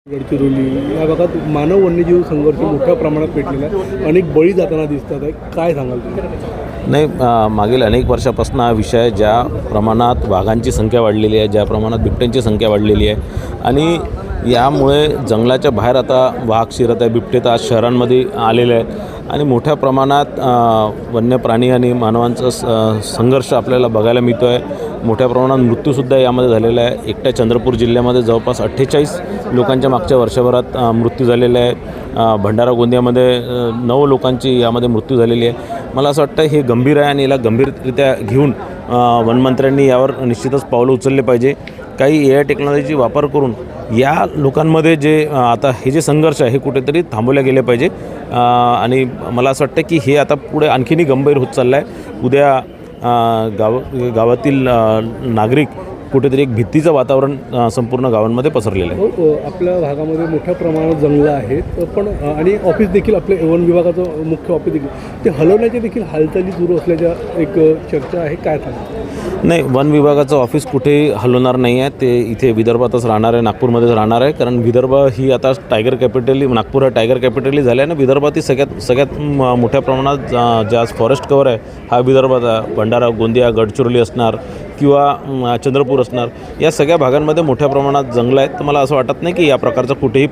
गडचिरोली या भागात मानव वन्यजीव संघर्ष मोठ्या प्रमाणात पेटलेला आहे. अनेक बळी जाताना दिसतात आहे. काय सांगाल तुम्ही? नाही, मागील अनेक वर्षापासून हा विषय ज्या प्रमाणात वाघांची संख्या वाढलेली आहे, ज्या प्रमाणात बिबट्यांची संख्या वाढलेली आहे आणि यामुळे जंगलाच्या बाहेर आता वाघ शिरत आहे, बिबटे तर आज शहरांमध्ये आलेले आहेत आणि मोठ्या प्रमाणात वन्य प्राणी आणि मानवांचा संघर्ष आपल्याला बघायला मिळतो आहे. मोठ्या प्रमाणात मृत्यूसुद्धा यामध्ये झालेला आहे. एकट्या चंद्रपूर जिल्ह्यामध्ये जवळपास 48 लोकांच्या मागच्या वर्षभरात मृत्यू झालेला आहे. भंडारा गोंदियामध्ये 9 लोकांची यामध्ये मृत्यू झालेली आहे. मला असं वाटतं हे गंभीर आहे आणि याला गंभीररित्या घेऊन वनमंत्र्यांनी यावर निश्चितच पावलं उचलले पाहिजे. काही AI टेक्नॉलॉजीचा वापर करून या लोकांमध्ये जे आता हे जे संघर्ष आहे हे कुठेतरी थांबवले गेले पाहिजे आणि मला असं वाटतं की हे आता पुढे आणखीनही गंभीर होत चाललं आहे. उद्या गावातील नागरिक कुठेतरी एक भीतीचं वातावरण संपूर्ण गावांमध्ये पसरलेलं आहे. आपल्या भागामध्ये मोठ्या प्रमाणात जंगलं आहेत पण आणि ऑफिस देखील आपले वन विभागाचं मुख्य ऑफिस देखील ते हलवण्याच्या देखील हालचाली सुरू असल्याच्या एक चर्चा आहे. काय सांगा? नाही, वन विभागाचं ऑफिस कुठेही हलवणार नाही आहे. ते इथे विदर्भातच राहणार आहे, नागपूरमध्येच राहणार आहे. कारण विदर्भ ही आता टायगर कॅपिटली, नागपूर हा टायगर कॅपिटली झालं आहे ना. विदर्भात ही सगळ्यात मोठ्या प्रमाणात जे आज फॉरेस्ट कव्हर आहे हा विदर्भात भंडारा गोंदिया गडचिरोली असणार किंवा चंद्रपूर असणार. या सगळ्या भागांमध्ये मोठ्या प्रमाणात जंगलं आहेत. तर मला असं वाटत नाही की या प्रकारचं कुठेही